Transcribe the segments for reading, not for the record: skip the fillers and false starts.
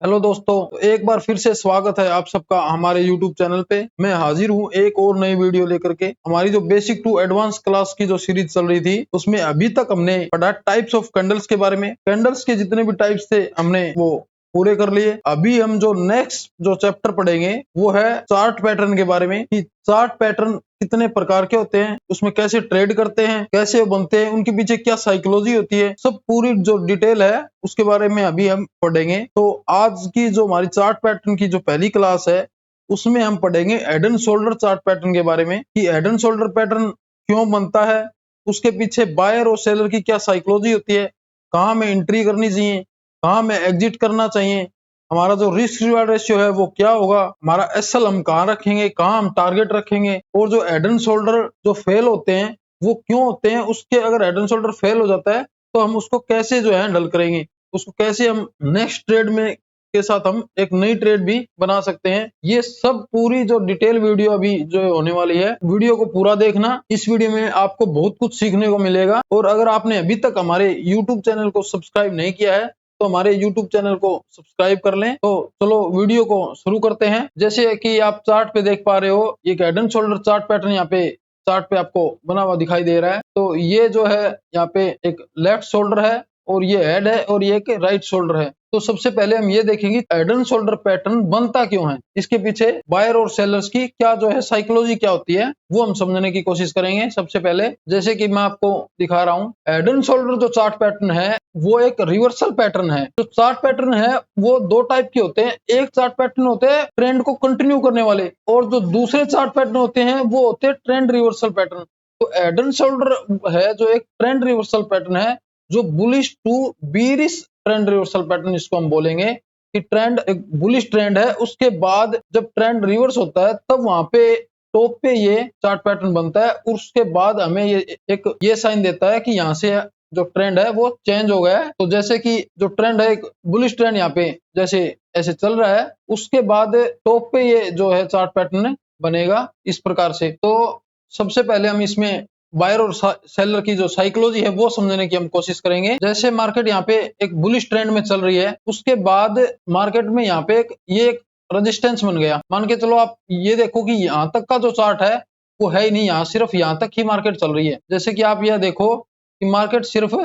Hello दोस्तों, एक बार फिर से स्वागत है आप सबका हमारे YouTube चैनल पे। मैं हाजिर हूँ एक और नई वीडियो लेकर के। हमारी जो बेसिक टू एडवांस क्लास की जो सीरीज चल रही थी उसमें अभी तक हमने पढ़ा टाइप्स ऑफ कैंडल्स के बारे में। कैंडल्स के जितने भी टाइप्स थे हमने वो पूरे कर लिए। अभी हम जो नेक्स्ट जो चैप्टर पढ़ेंगे वो है चार्ट पैटर्न के बारे में, कि चार्ट पैटर्न कितने प्रकार के होते हैं, उसमें कैसे ट्रेड करते हैं, कैसे वो बनते हैं, उनके पीछे क्या साइकोलॉजी होती है, सब पूरी जो डिटेल है उसके बारे में अभी हम पढ़ेंगे। तो आज की जो हमारी चार्ट पैटर्न की जो पहली क्लास है उसमें हम पढ़ेंगे head and shoulder chart pattern के बारे में, कि हेड एंड शोल्डर पैटर्न क्यों बनता है, उसके पीछे बायर और सेलर की क्या साइकोलॉजी होती है, कहाँ में एंट्री करनी चाहिए, कहाँ में एग्जिट करना चाहिए, हमारा जो रिस्क रिवार्ड रेशियो है वो क्या होगा, हमारा एसएल हम कहाँ रखेंगे, कहाँ हम टारगेट रखेंगे, और जो हेड एंड शोल्डर जो फेल होते हैं वो क्यों होते हैं, उसके अगर हेड एंड शोल्डर फेल हो जाता है तो हम उसको कैसे जो है हैंडल करेंगे, उसको कैसे हम नेक्स्ट ट्रेड में के साथ हम एक नई ट्रेड भी बना सकते हैं। ये सब पूरी जो डिटेल वीडियो अभी जो होने वाली है, वीडियो को पूरा देखना। इस वीडियो में आपको बहुत कुछ सीखने को मिलेगा। और अगर आपने अभी तक हमारे YouTube चैनल को सब्सक्राइब नहीं किया है तो हमारे YouTube चैनल को सब्सक्राइब कर लें। तो चलो वीडियो को शुरू करते हैं। जैसे कि आप चार्ट पे देख पा रहे हो, ये head and shoulder chart pattern यहाँ पे चार्ट पे आपको बना हुआ दिखाई दे रहा है। तो ये जो है यहाँ पे एक लेफ्ट शोल्डर है और ये हेड है और ये एक राइट शोल्डर है। तो सबसे पहले हम ये देखेंगे हेड एंड शोल्डर पैटर्न बनता क्यों है, इसके पीछे बायर और सेलर्स की क्या जो है साइकोलॉजी क्या होती है वो हम समझने की कोशिश करेंगे। सबसे पहले जैसे कि मैं आपको दिखा रहा हूँ, हेड एंड शोल्डर जो चार्ट पैटर्न है वो एक रिवर्सल पैटर्न है। जो चार्ट पैटर्न है वो दो टाइप के होते हैं। एक चार्ट पैटर्न होते हैं ट्रेंड को कंटिन्यू करने वाले, और जो दूसरे चार्ट पैटर्न होते हैं वो होते हैं ट्रेंड रिवर्सल पैटर्न। तो हेड एंड शोल्डर है जो एक ट्रेंड रिवर्सल पैटर्न है, जो bullish to bearish trend reversal pattern इसको हम बोलेंगे। कि ट्रेंड एक बुलिश ट्रेंड है, उसके बाद जब ट्रेंड रिवर्स होता है तब वहां पे टॉप पे ये चार्ट पैटर्न बनता है। उसके बाद हमें ये साइन देता है कि यहाँ से जो ट्रेंड है वो चेंज हो गया है। तो जैसे कि जो ट्रेंड है एक बुलिश ट्रेंड यहाँ पे जैसे ऐसे चल रहा है, उसके बाद टॉप पे ये जो है चार्ट पैटर्न बनेगा इस प्रकार से। तो सबसे पहले हम इसमें बायर और सेलर की जो साइकोलॉजी है वो समझने की हम कोशिश करेंगे। जैसे मार्केट यहाँ पे एक बुलिश ट्रेंड में चल रही है, उसके बाद मार्केट में यहाँ पे एक रेजिस्टेंस बन गया। मान के चलो आप ये देखो कि यहाँ तक का जो चार्ट है वो है ही नहीं, यहाँ सिर्फ यहाँ तक ही मार्केट चल रही है। जैसे कि आप यह देखो कि मार्केट सिर्फ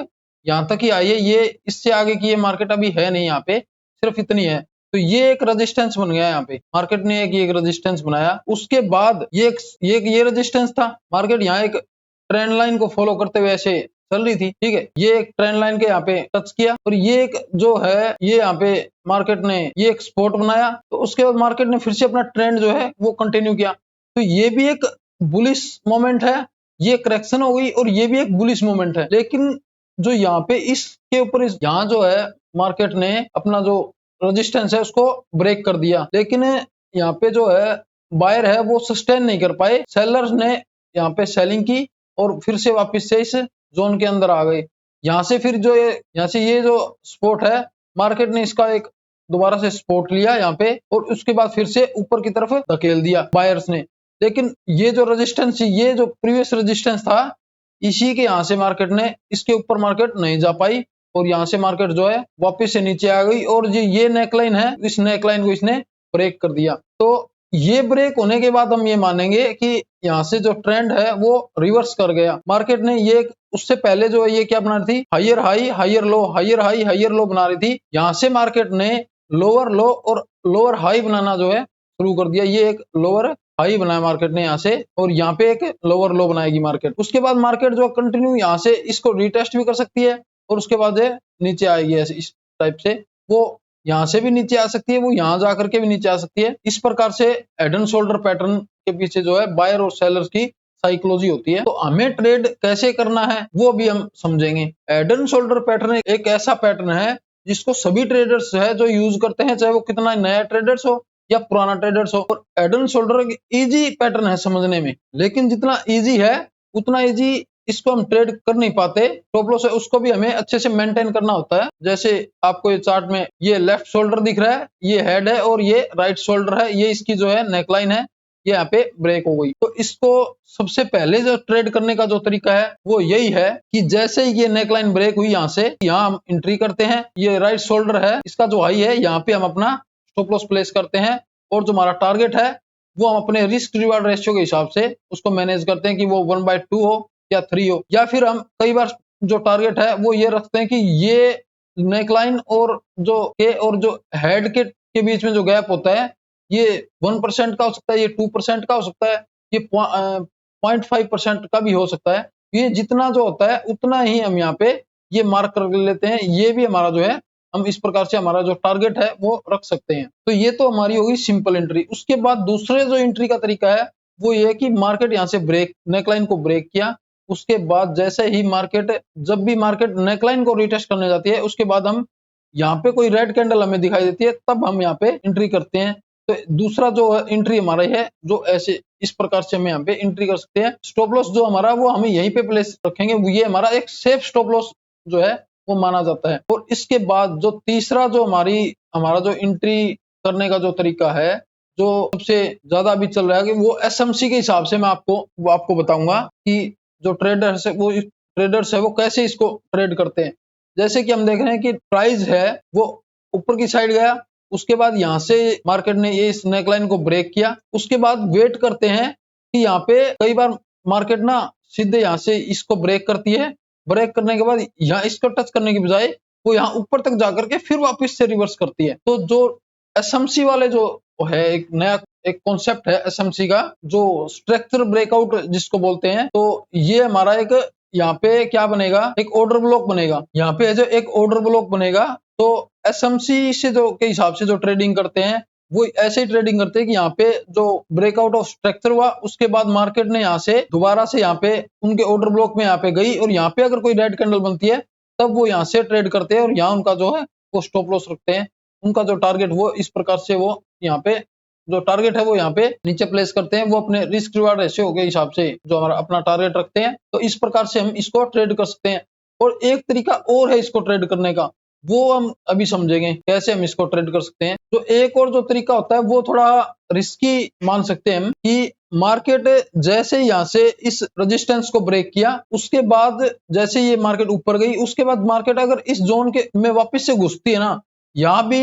यहाँ तक ही आई है, ये इससे आगे की ये मार्केट अभी है नहीं, यहाँ पे सिर्फ इतनी है। तो ये एक रेजिस्टेंस बन गया, यहाँ पे मार्केट ने एक रेजिस्टेंस बनाया। उसके बाद ये रेजिस्टेंस था। मार्केट यहाँ एक ट्रेंड लाइन को फॉलो करते हुए ऐसे चल रही थी, ठीक है। ये एक ट्रेंड लाइन के यहाँ पे टच किया और ये एक जो है ये यहाँ पे मार्केट ने ये एक स्पॉट बनाया। तो उसके बाद मार्केट ने फिर से अपना ट्रेंड जो है वो कंटिन्यू किया। तो ये भी एक बुलिश मोमेंट है, ये करेक्शन हो गई और ये भी एक बुलिश मोमेंट है। लेकिन जो यहाँ पे इसके ऊपर यहाँ जो है मार्केट ने अपना जो रेजिस्टेंस है उसको ब्रेक कर दिया, लेकिन यहाँ पे जो है बायर है वो सस्टेन नहीं कर पाए। सेलर्स ने यहाँ पे सेलिंग की और फिर से वापस से इस जोन के अंदर आ गए। यहाँ से फिर जो यहाँ से ये जो स्पोर्ट है मार्केट ने इसका एक दोबारा से सपोर्ट लिया यहाँ पे, और उसके बाद फिर से ऊपर की तरफ धकेल दिया बायर्स ने। लेकिन ये जो रेजिस्टेंस, ये जो प्रीवियस रेजिस्टेंस था, इसी के यहाँ से मार्केट ने इसके ऊपर मार्केट नहीं जा पाई और यहाँ से मार्केट जो है वापस से नीचे आ गई। और ये नेकलाइन है, इस नेकलाइन को इसने ब्रेक कर दिया। तो ये ब्रेक होने के बाद हम ये मानेंगे कि यहाँ से जो ट्रेंड है वो रिवर्स कर गया। मार्केट ने ये उससे पहले जो है ये क्या बना रही थी, higher high higher low, higher high higher low बना रही थी। यहाँ से मार्केट ने लोअर लो और लोअर हाई बनाना जो है शुरू कर दिया। ये एक लोअर हाई बनाया मार्केट ने यहाँ से, और यहाँ पे एक लोअर लो बनाएगी मार्केट। उसके बाद मार्केट जो कंटिन्यू यहाँ से इसको रिटेस्ट भी कर सकती है और उसके बाद नीचे आएगी ऐसे इस टाइप से। वो यहाँ से भी नीचे आ सकती है, वो यहाँ जाकर के भी नीचे आ सकती है। इस प्रकार से हेड एंड शोल्डर पैटर्न के पीछे जो है बायर और सेलर्स की साइकोलॉजी होती है। तो हमें ट्रेड कैसे करना है वो भी हम समझेंगे। हेड एंड शोल्डर पैटर्न एक ऐसा पैटर्न है जिसको सभी ट्रेडर्स है जो यूज करते हैं, चाहे वो कितना नया ट्रेडर्स हो या पुराना ट्रेडर्स हो। और हेड एंड शोल्डर एक इजी पैटर्न है समझने में, लेकिन जितना इजी है उतना इजी इसको हम ट्रेड कर नहीं पाते। स्टॉप लॉस है उसको भी हमें अच्छे से मेंटेन करना होता है। जैसे आपको ये चार्ट में ये लेफ्ट शोल्डर दिख रहा है, ये हेड है और ये राइट शोल्डर है, ये इसकी जो है नेकलाइन है। ये यहाँ पे ब्रेक हो गई। तो इसको सबसे पहले जो ट्रेड करने का जो तरीका है वो यही है कि जैसे ही ये नेकलाइन ब्रेक हुई यहाँ से, यहाँ हम एंट्री करते हैं। ये राइट शोल्डर है, इसका जो हाई है यहाँ पे हम अपना स्टॉप लॉस प्लेस करते हैं और जो हमारा टारगेट है वो हम अपने रिस्क रिवार्ड रेशियो के हिसाब से उसको मैनेज करते हैं कि वो 1/2 हो या 3 हो, या फिर हम कई बार जो टारगेट है वो ये रखते हैं कि ये नेकलाइन और जो हेड के बीच में जो गैप होता है ये 1% का हो सकता है, ये 2% का हो सकता है, ये 0.5% का भी हो सकता है। ये जितना जो होता है उतना ही हम यहाँ पे ये मार्क कर लेते हैं। ये भी हमारा जो है हम इस प्रकार से हमारा जो टारगेट है वो रख सकते हैं। तो ये तो हमारी होगी सिंपल एंट्री। उसके बाद दूसरे जो एंट्री का तरीका है वो ये है कि मार्केट यहाँ से नेकलाइन को ब्रेक किया, उसके बाद जैसे ही जब भी मार्केट नेकलाइन को रिटेस्ट करने जाती है उसके बाद हम यहाँ पे कोई रेड कैंडल हमें दिखाई देती है तब हम यहाँ पे एंट्री करते हैं। तो दूसरा जो एंट्री हमारा है जो ऐसे इस प्रकार से हम यहाँ पे एंट्री कर सकते हैं। स्टॉप लॉस जो हमारा वो हमें यहीं पे प्लेस रखेंगे, ये हमारा एक सेफ स्टॉप लॉस जो है वो माना जाता है। और इसके बाद जो तीसरा जो हमारा जो एंट्री करने का जो तरीका है जो सबसे ज्यादा अभी चल रहा है कि वो एसएमसी के हिसाब से मैं आपको बताऊंगा कि जो ट्रेडर्स है वो कैसे इसको ट्रेड करते हैं। जैसे कि हम देख रहे हैं कि प्राइस है वो ऊपर की साइड गया, उसके बाद यहाँ से मार्केट ने ये इस नेकलाइन को ब्रेक किया, उसके बाद वेट करते हैं कि यहाँ पे कई बार मार्केट ना सीधे यहाँ से इसको ब्रेक करती है। ब्रेक करने के बाद यहाँ इसको टच करने की बजाय वो यहाँ ऊपर तक जाकर के फिर वापस से रिवर्स करती है। तो जो एसएमसी वाले जो है एक नया एक कॉन्सेप्ट है एसएमसी का जो स्ट्रक्चर ब्रेकआउट जिसको बोलते हैं, तो ये हमारा एक यहाँ पे क्या बनेगा, एक ऑर्डर ब्लॉक बनेगा। यहाँ पे जो एक ऑर्डर ब्लॉक बनेगा तो एसएमसी से जो के हिसाब से जो ट्रेडिंग करते हैं वो ऐसे ही ट्रेडिंग करते हैं कि यहाँ पे जो ब्रेकआउट ऑफ स्ट्रक्चर हुआ उसके बाद मार्केट ने यहाँ से दोबारा से यहाँ पे उनके ऑर्डर ब्लॉक में यहाँ पे गई और यहाँ पे अगर कोई रेड कैंडल बनती है तब वो यहाँ से ट्रेड करते हैं और यहाँ उनका जो है वो स्टॉप लॉस रखते हैं। उनका जो टारगेट वो इस प्रकार से वो यहाँ पे जो टारगेट है वो यहाँ पे नीचे प्लेस करते हैं। वो अपने रिस्क रिवार्ड रेशियो के हिसाब से जो हमारा अपना टारगेट रखते हैं। तो इस प्रकार से हम इसको ट्रेड कर सकते हैं। और एक तरीका और है इसको ट्रेड करने का, वो हम अभी समझेंगे कैसे हम इसको ट्रेड कर सकते हैं। तो एक और जो तरीका होता है वो थोड़ा रिस्की मान सकते हैं हम कि मार्केट जैसे यहाँ से इस रेजिस्टेंस को ब्रेक किया उसके बाद जैसे ये मार्केट ऊपर गई उसके बाद मार्केट अगर इस जोन के में वापस से घुसती है ना, यहाँ भी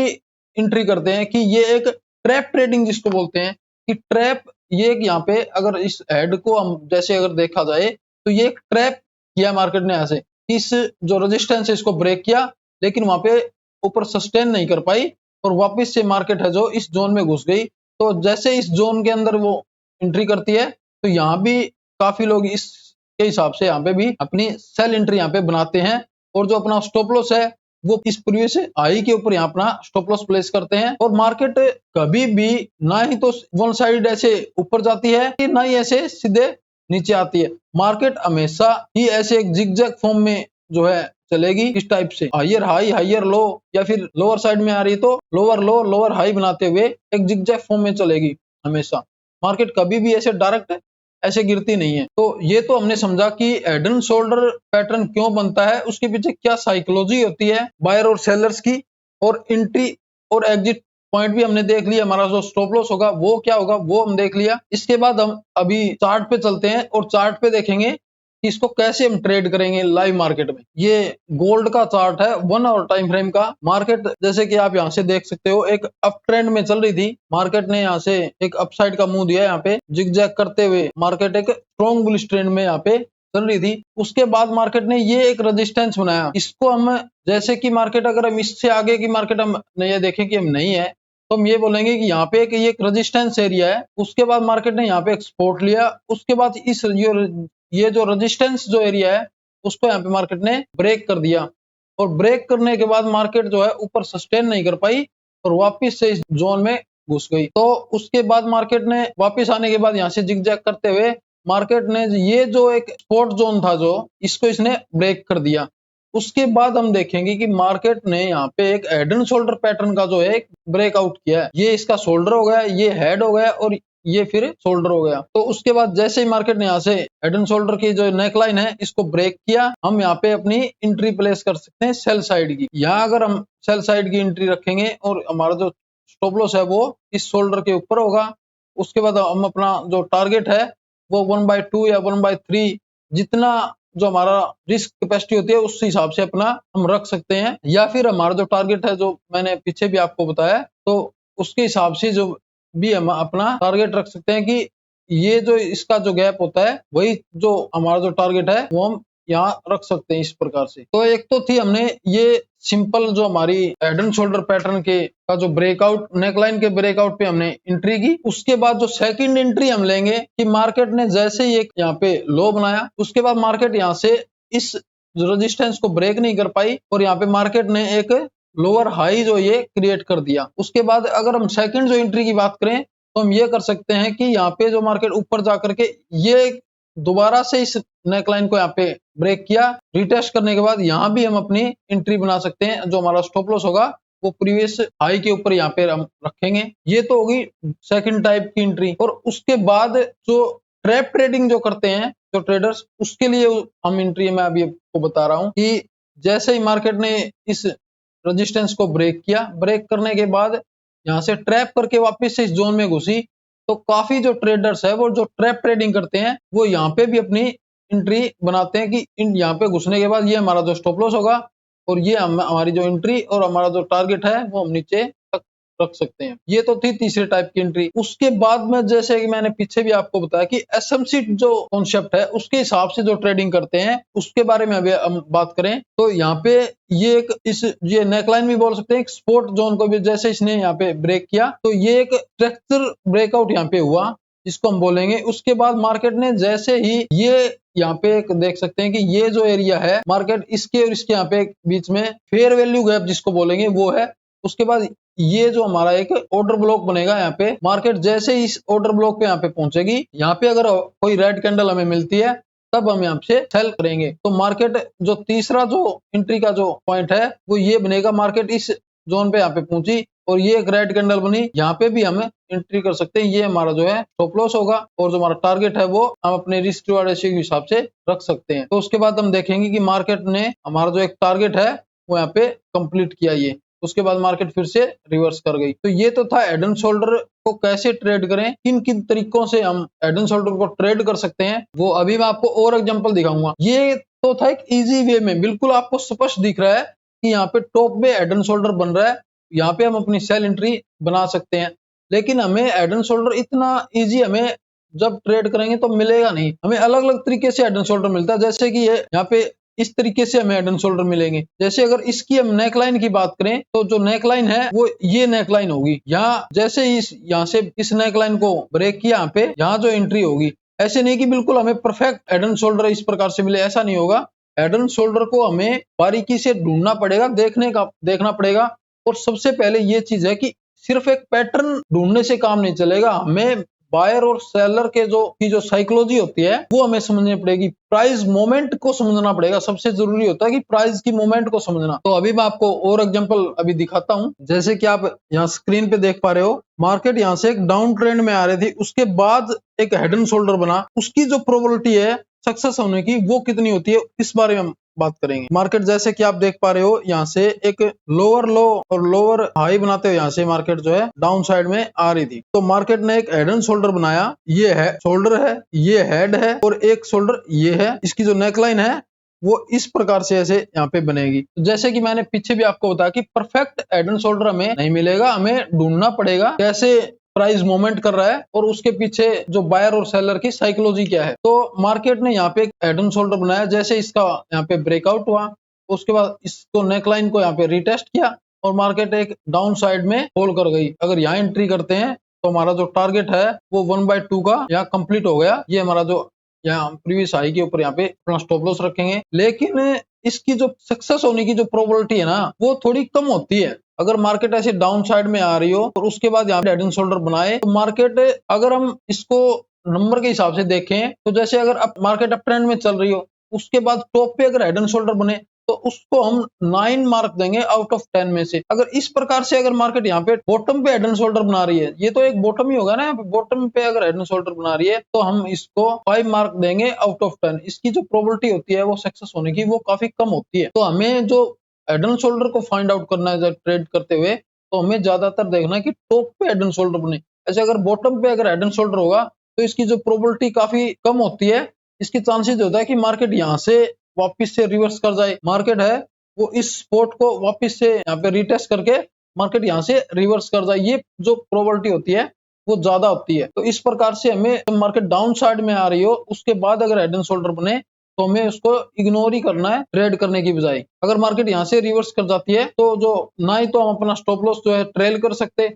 एंट्री करते हैं कि ये एक ट्रैप ट्रेडिंग जिसको बोलते हैं कि ट्रैप ये यहाँ पे अगर इस हेड को हम जैसे अगर देखा जाए तो ये एक ट्रैप किया मार्केट ने ऐसे इस जो रेजिस्टेंस है इसको ब्रेक किया लेकिन वहां पे ऊपर सस्टेन नहीं कर पाई और वापस से मार्केट है जो इस जोन में घुस गई। तो जैसे इस जोन के अंदर वो एंट्री करती है तो यहाँ भी काफी लोग इसके हिसाब से यहाँ पे भी अपनी सेल एंट्री यहाँ पे बनाते हैं और जो अपना स्टॉप लॉस है वो इस प्रीवियस हाई के ऊपर यहाँ अपना स्टॉप लॉस प्लेस करते हैं। और मार्केट कभी भी ना ही तो वन साइड ऐसे ऊपर जाती है ना ही ऐसे सीधे नीचे आती है। मार्केट हमेशा ही ऐसे एक जिगजैग फॉर्म में जो है चलेगी, इस टाइप से हायर हाई हायर लो या फिर लोअर साइड में आ रही तो लोअर लो लोअर हाई बनाते हुए एक जिगजैग फॉर्म में चलेगी हमेशा। मार्केट कभी भी ऐसे डायरेक्ट ऐसे गिरती नहीं है। तो ये तो हमने समझा कि हेड एंड शोल्डर पैटर्न क्यों बनता है, उसके पीछे क्या साइकोलॉजी होती है बायर और सेलर्स की, और एंट्री और एग्जिट पॉइंट भी हमने देख लिया। हमारा जो स्टॉप लॉस होगा वो क्या होगा वो हम देख लिया। इसके बाद हम अभी चार्ट पे चलते हैं और चार्ट पे देखेंगे कि इसको कैसे हम ट्रेड करेंगे लाइव मार्केट में। ये गोल्ड का चार्ट है 1 आवर टाइम फ्रेम का। मार्केट जैसे कि आप यहाँ से देख सकते हो एक अप ट्रेंड में चल रही थी। मार्केट ने यहाँ से एक अपसाइड का मुंह दिया, यहाँ पे जिगजैग करते हुए मार्केट एक स्ट्रॉन्ग बुलिश ट्रेंड में यहाँ पे चल रही थी। उसके बाद मार्केट ने ये एक रेजिस्टेंस बनाया। इसको हम जैसे कि मार्केट अगर हम इससे आगे की मार्केट हम ये देखें कि हम नहीं है तो हम ये बोलेंगे कि यहाँ पे ये एक रेजिस्टेंस एरिया है। उसके बाद मार्केट ने यहाँ पे एक सपोर्ट लिया, उसके बाद ये जो रेजिस्टेंस जो एरिया है उसको यहाँ पे मार्केट ने ब्रेक कर दिया और ब्रेक करने के बाद मार्केट जो है ऊपर सस्टेन नहीं कर पाई और वापस से इस जोन में घुस गई। तो उसके बाद मार्केट ने वापस आने के बाद यहाँ से जिगजैग करते हुए मार्केट ने ये जो एक सपोर्ट जोन था जो इसको इसने ब्रेक कर दिया। उसके बाद हम देखेंगे कि मार्केट ने यहाँ पे एक हेड एंड शोल्डर पैटर्न का जो है ब्रेकआउट किया है। ये इसका शोल्डर हो गया, ये हेड हो गया और ये फिर शोल्डर हो गया। तो उसके बाद जैसे ही मार्केट ने यहाँ से हेड एंड शोल्डर की जो नेकलाइन है इसको ब्रेक किया, हम यहाँ पे अपनी एंट्री प्लेस कर सकते हैं सेल साइड की। यहाँ अगर हम सेल साइड की एंट्री रखेंगे और हमारा जो स्टॉप लॉस है वो इस शोल्डर के ऊपर होगा उसके बाद हम अपना जो टारगेट है वो 1/2 या 1/3 जितना जो हमारा रिस्क कैपेसिटी होती है उस हिसाब से अपना हम रख सकते हैं, या फिर हमारा जो टारगेट है जो मैंने पीछे भी आपको बताया तो उसके हिसाब से जो भी हम अपना टारगेट रख सकते हैं कि ये जो इसका जो गैप होता है वही जो हमारा जो टारगेट है वो हम यहाँ रख सकते हैं इस प्रकार से। तो एक तो थी हमने ये सिंपल जो हमारी हेड एंड शोल्डर पैटर्न के का जो ब्रेकआउट नेकलाइन के ब्रेकआउट पे हमने एंट्री की। उसके बाद जो सेकंड एंट्री हम लेंगे कि मार्केट ने जैसे ही एक यहाँ पे लो बनाया उसके बाद मार्केट यहाँ से इस रेजिस्टेंस को ब्रेक नहीं कर पाई और यहाँ पे मार्केट ने एक लोअर हाई जो ये क्रिएट कर दिया। उसके बाद अगर हम सेकंड जो एंट्री की बात करें तो हम ये कर सकते हैं कि यहाँ पे जो मार्केट ऊपर जाकर के ये दोबारा से इस नेकलाइन को यहाँ पे ब्रेक किया, रिटेस्ट करने के बाद यहाँ भी हम अपनी एंट्री बना सकते हैं। जो हमारा स्टॉप लॉस होगा वो प्रीवियस हाई के ऊपर यहाँ पे हम रखेंगे। ये तो होगी सेकंड टाइप की एंट्री। और उसके बाद जो ट्रैप ट्रेडिंग जो करते हैं जो ट्रेडर्स, उसके लिए हम एंट्री मैं अभी आपको बता रहा हूँ कि जैसे ही मार्केट ने इस रेजिस्टेंस को ब्रेक किया, ब्रेक करने के बाद यहाँ से ट्रैप करके वापस से इस जोन में घुसी, तो काफी जो ट्रेडर्स है वो जो ट्रैप ट्रेडिंग करते हैं वो यहाँ पे भी अपनी एंट्री बनाते हैं कि यहाँ पे घुसने के बाद ये हमारा जो स्टॉप लॉस होगा और ये हमारी जो एंट्री और हमारा जो टारगेट है वो हम नीचे तक रख सकते हैं। ये तो थी तीसरे टाइप की एंट्री। उसके बाद में जैसे कि मैंने पीछे भी आपको बताया कि एसएमसी जो कॉन्सेप्ट है उसके हिसाब से जो ट्रेडिंग करते हैं उसके बारे में अभी हम बात करें तो यहाँ पे ये एक ये नेकलाइन भी बोल सकते हैं, सपोर्ट जोन को भी जैसे इसने यहाँ पे ब्रेक किया तो ये एक स्ट्रक्चर ब्रेकआउट यहाँ पे हुआ जिसको हम बोलेंगे। उसके बाद मार्केट ने जैसे ही ये यहाँ पे एक देख सकते हैं कि ये जो एरिया है मार्केट इसके और इसके यहाँ पे बीच में फेयर वैल्यू गैप जिसको बोलेंगे वो है। उसके बाद ये जो हमारा एक ऑर्डर ब्लॉक बनेगा यहाँ पे, मार्केट जैसे इस ऑर्डर ब्लॉक पे यहाँ पे पहुंचेगी, यहाँ पे अगर कोई रेड कैंडल हमें मिलती है तब हम यहाँ से सेल करेंगे। तो मार्केट जो तीसरा जो एंट्री का जो पॉइंट है वो ये बनेगा, मार्केट इस जोन पे यहाँ पे पहुंची और ये एक रेड कैंडल बनी, यहाँ पे भी हम एंट्री कर सकते हैं। ये हमारा जो है स्टॉप लॉस होगा और जो हमारा टारगेट है वो हम अपने रिस्क रिवार्ड रेशियो के हिसाब से रख सकते हैं। तो उसके बाद हम देखेंगे कि मार्केट ने हमारा जो एक टारगेट है वो यहाँ पे कंप्लीट किया ये, उसके बाद मार्केट फिर से रिवर्स कर गई। तो ये तो था हेड एंड शोल्डर को कैसे ट्रेड करें, किन किन तरीकों से हम हेड एंड शोल्डर को ट्रेड कर सकते हैं वो अभी मैं आपको और एग्जांपल दिखाऊंगा। ये तो था एक इजी वे में, बिल्कुल आपको स्पष्ट दिख रहा है कि यहाँ पे टॉप में हेड एंड शोल्डर बन रहा है, यहाँ पे हम अपनी सेल एंट्री बना सकते हैं। लेकिन हमें हेड एंड शोल्डर इतना इजी हमें जब ट्रेड करेंगे तो मिलेगा नहीं, हमें अलग अलग तरीके से हेड एंड शोल्डर मिलता है। जैसे कि ये यहाँ पे इस तरीके से हमें हेड एंड शोल्डर मिलेंगे। जैसे अगर इसकी हम नेकलाइन की बात करें तो जो नेकलाइन है वो ये नेकलाइन होगी। यहाँ जैसे यहाँ से इस नेकलाइन को ब्रेक किया यहाँ पे, यहाँ जो एंट्री होगी, ऐसे नहीं कि बिल्कुल हमें परफेक्ट हेड एंड शोल्डर इस प्रकार से मिले, ऐसा नहीं होगा। हेड एंड शोल्डर को हमें बारीकी से ढूंढना पड़ेगा, देखना पड़ेगा। और सबसे पहले ये चीज है कि सिर्फ एक पैटर्न ढूंढने से काम नहीं चलेगा, हमें बायर और सेलर के जो साइकोलॉजी होती है वो हमें समझनी पड़ेगी, प्राइस मोमेंट को समझना पड़ेगा। सबसे जरूरी होता है कि प्राइस की मोमेंट को समझना। तो अभी मैं आपको और एग्जांपल अभी दिखाता हूं। जैसे कि आप यहाँ स्क्रीन पे देख पा रहे हो, मार्केट यहाँ से एक डाउन ट्रेंड में आ रही थी, उसके बाद एक हेड एंड शोल्डर बना, उसकी जो प्रोबेबिलिटी है सक्सेस होने की वो कितनी होती है इस बारे में हम बात करेंगे। मार्केट जैसे कि आप देख पा रहे हो यहाँ से एक लोअर लो और लोअर हाई बनाते हुए यहाँ से मार्केट जो है डाउन साइड में आ रही थी। तो मार्केट ने एक हेड एंड शोल्डर बनाया, ये है शोल्डर है, ये हेड है और एक शोल्डर ये है। इसकी जो नेकलाइन है वो इस प्रकार से ऐसे यहाँ पे बनेगी। तो जैसे कि मैंने पीछे भी आपको बताया कि परफेक्ट हेड एंड शोल्डर हमें नहीं मिलेगा, हमें ढूंढना पड़ेगा कैसे प्राइस मूवमेंट कर रहा है और उसके पीछे जो बायर और सेलर की साइकोलॉजी क्या है। तो मार्केट ने यहाँ पे हेड एंड शोल्डर बनाया, जैसे इसका यहाँ पे ब्रेकआउट हुआ उसके बाद इसको नेकलाइन को यहाँ पे रिटेस्ट किया और मार्केट एक डाउन साइड में होल्ड कर गई। अगर यहाँ एंट्री करते हैं तो हमारा जो टारगेट है वो 1/2 का यहाँ कंप्लीट हो गया। ये हमारा जो यहाँ प्रीवियस हाई के ऊपर यहाँ पे अपना स्टॉप लॉस रखेंगे। लेकिन इसकी जो सक्सेस होने की जो प्रोबेबिलिटी है ना वो थोड़ी कम होती है। अगर मार्केट ऐसे डाउन साइड में आ रही हो और उसके बाद यहाँ पे हेड एंड शोल्डर बनाए तो मार्केट, अगर हम इसको नंबर के हिसाब से देखें तो जैसे अगर मार्केट अप ट्रेंड में चल रही हो उसके बाद टॉप पे अगर हेड एंड शोल्डर बने तो उसको हम 9 मार्क देंगे आउट ऑफ 10 में से। अगर इस प्रकार से अगर मार्केट यहाँ पे बॉटम पे हेड एंड शोल्डर बना रही है, ये तो एक बॉटम ही होगा ना, यहाँ पे बॉटम पे अगर हेड एंड शोल्डर बना रही है तो हम इसको 5 मार्क देंगे आउट ऑफ 10। इसकी जो प्रोबेबिलिटी होती है वो सक्सेस होने की वो काफी कम होती है। तो हमें जो हेड एंड शोल्डर को फाइंड आउट करना है ट्रेड करते हुए तो हमें ज्यादातर देखना है कि टॉप पे हेड एंड शोल्डर बने। ऐसे अगर बॉटम पे अगर हेड एंड शोल्डर होगा तो इसकी जो प्रोबेबिलिटी काफी कम होती है। इसकी चांसेस होता है कि मार्केट यहाँ से वापस से रिवर्स कर जाए। मार्केट है वो इस सपोर्ट को वापस से यहाँ पे रिटेस्ट करके मार्केट यहाँ से रिवर्स कर जाए, ये जो प्रोबेबिलिटी होती है वो ज्यादा होती है। तो इस प्रकार से हमें जब मार्केट डाउन साइड में आ रही हो उसके बाद अगर हेड एंड शोल्डर बने तो हमें उसको इग्नोर ही करना है ट्रेड करने की बजाय। अगर मार्केट यहाँ से रिवर्स कर जाती है तो जो ना ही तो हम अपना स्टॉप लॉस जो है ट्रेल कर सकते,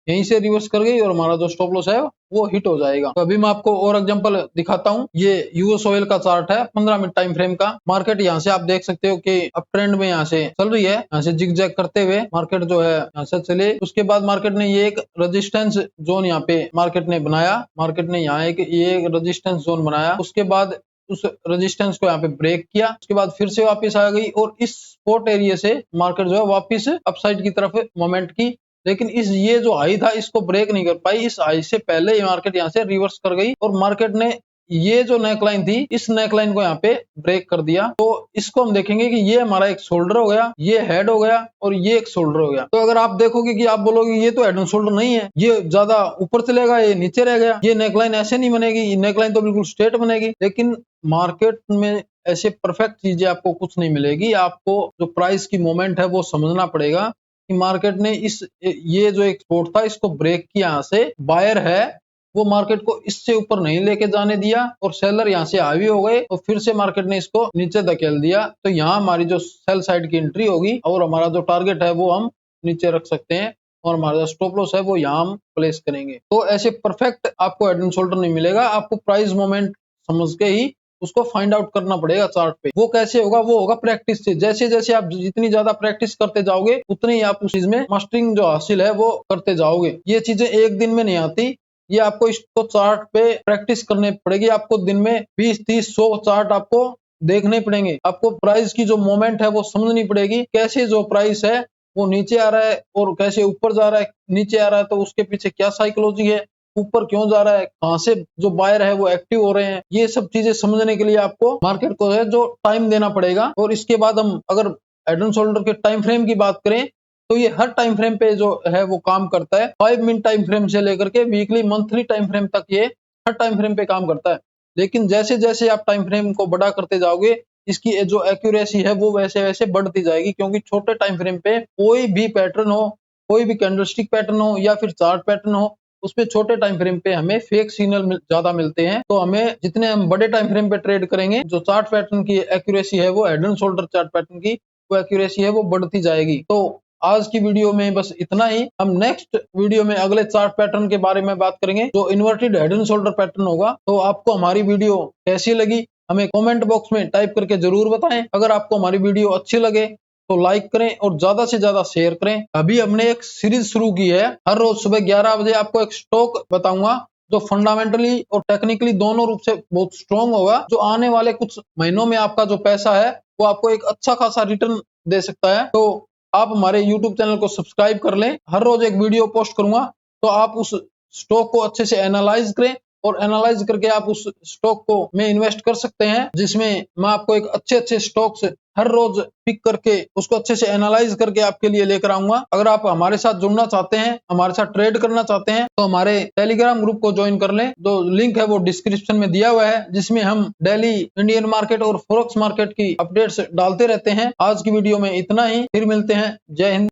यहीं से रिवर्स कर गई और हमारा जो स्टॉप लॉस है वो हिट हो जाएगा। तो अभी मैं आपको और एग्जांपल दिखाता हूँ। ये यूएस ऑयल का चार्ट है 15 मिनट टाइम फ्रेम का। मार्केट यहाँ से आप देख सकते हो कि अप ट्रेंड में यहाँ से चल रही है, यहाँ से जिगजैग करते हुए मार्केट जो है यहाँ से चले। उसके बाद मार्केट ने ये एक रेजिस्टेंस जोन यहाँ पे मार्केट ने बनाया, मार्केट ने यहाँ ये एक रेजिस्टेंस जोन बनाया। उसके बाद उस रेजिस्टेंस को यहाँ पे ब्रेक किया, उसके बाद फिर से वापस आ गई और इस सपोर्ट एरिया से मार्केट जो है वापस अपसाइड की तरफ मोमेंट की। लेकिन ये जो हाई था इसको ब्रेक नहीं कर पाई। इस हाई से पहले ही मार्केट यहाँ से रिवर्स कर गई और मार्केट ने ये जो नेकलाइन थी इस नेकलाइन को यहाँ पे ब्रेक कर दिया। तो इसको हम देखेंगे कि ये हमारा एक शोल्डर हो गया, ये हेड हो गया और ये एक शोल्डर हो गया। तो अगर आप देखोगे कि आप बोलोगे ये तो हेड एंड शोल्डर नहीं है, ये ज्यादा ऊपर चलेगा, ये नीचे रह गया, ये नेकलाइन ऐसे नहीं बनेगी, नेकलाइन तो बिल्कुल स्ट्रेट बनेगी। लेकिन मार्केट में ऐसे परफेक्ट चीजें आपको कुछ नहीं मिलेगी। आपको जो प्राइस की मोमेंट है वो समझना पड़ेगा कि मार्केट ने ये जो एक सपोर्ट था इसको ब्रेक किया, यहाँ से बायर है वो मार्केट को इससे ऊपर नहीं लेके जाने दिया और सेलर यहाँ से हावी हो गए और फिर से मार्केट ने इसको नीचे धकेल दिया। तो यहाँ हमारी जो सेल साइड की एंट्री होगी और हमारा जो टारगेट है वो हम नीचे रख सकते हैं और हमारा जो स्टॉप लॉस है वो यहाँ हम प्लेस करेंगे। तो ऐसे परफेक्ट आपको हेड एंड शोल्डर नहीं मिलेगा, आपको प्राइस मोमेंट समझ के ही उसको फाइंड आउट करना पड़ेगा चार्ट पे। वो कैसे होगा? वो होगा प्रैक्टिस से। जैसे जैसे आप जितनी ज्यादा प्रैक्टिस करते जाओगे उतनी ही आप उस चीज में मास्टरिंग जो हासिल है वो करते जाओगे। ये चीजें एक दिन में नहीं आती, ये आपको इसको चार्ट पे प्रैक्टिस करनी पड़ेगी। आपको दिन में 20, 30, 100 चार्ट आपको देखने पड़ेंगे। आपको प्राइस की जो मोमेंट है वो समझनी पड़ेगी, कैसे जो प्राइस है वो नीचे आ रहा है और कैसे ऊपर जा रहा है। नीचे आ रहा है तो उसके पीछे क्या साइकोलॉजी है, ऊपर क्यों जा रहा है, कहां से जो बायर है वो एक्टिव हो रहे हैं। ये सब चीजें समझने के लिए आपको मार्केट को है जो टाइम देना पड़ेगा। और इसके बाद हम अगर हेड एंड शोल्डर के टाइम फ्रेम की बात करें तो ये हर टाइम फ्रेम पे जो है वो काम करता है। 5 मिनट टाइम फ्रेम से लेकर के वीकली, मंथली टाइम फ्रेम तक ये हर टाइम फ्रेम पे काम करता है। लेकिन जैसे जैसे आप टाइम फ्रेम को बड़ा करते जाओगे इसकी जो एक्यूरेसी है वो वैसे वैसे बढ़ती जाएगी, क्योंकि छोटे टाइम फ्रेम पे कोई भी पैटर्न हो, कोई भी कैंडलस्टिक पैटर्न हो या फिर चार्ट पैटर्न हो, उसमें छोटे टाइम फ्रेम पे हमें फेक सिग्नल ज्यादा मिलते हैं। तो हमें जितने हम बड़े टाइम फ्रेम पे ट्रेड करेंगे, जो चार्ट पैटर्न की एक्यूरेसी है वो head and shoulder chart pattern की वो एक्यूरेसी है वो बढ़ती जाएगी। तो आज की वीडियो में बस इतना ही। हम नेक्स्ट वीडियो में अगले चार्ट पैटर्न के बारे में बात करेंगे जो inverted head and shoulder pattern होगा। तो आपको हमारी वीडियो कैसी लगी हमें कमेंट बॉक्स में टाइप करके जरूर बताएं। अगर आपको हमारी वीडियो अच्छी लगे तो लाइक करें और ज्यादा से ज्यादा शेयर करें। अभी हमने एक सीरीज शुरू की है, हर रोज सुबह 11 बजे आपको एक स्टॉक बताऊंगा जो फंडामेंटली और टेक्निकली दोनों रूप से बहुत स्ट्रॉन्ग होगा, जो आने वाले कुछ महीनों में आपका जो पैसा है वो आपको एक अच्छा खासा रिटर्न दे सकता है। तो आप हमारे YouTube चैनल को सब्सक्राइब कर लें, हर रोज एक वीडियो पोस्ट करूंगा तो आप उस स्टॉक को अच्छे से एनालाइज करें और एनालाइज करके आप उस स्टॉक को में इन्वेस्ट कर सकते हैं, जिसमें मैं आपको एक अच्छे अच्छे स्टॉक्स हर रोज पिक करके उसको अच्छे से एनालाइज करके आपके लिए लेकर आऊंगा। अगर आप हमारे साथ जुड़ना चाहते हैं, हमारे साथ ट्रेड करना चाहते हैं तो हमारे टेलीग्राम ग्रुप को ज्वाइन कर लें। जो लिंक है वो डिस्क्रिप्शन में दिया हुआ है, जिसमें हम डेली इंडियन मार्केट और फॉरेक्स मार्केट की अपडेट्स डालते रहते हैं। आज की वीडियो में इतना ही, फिर मिलते हैं। जय हिंद।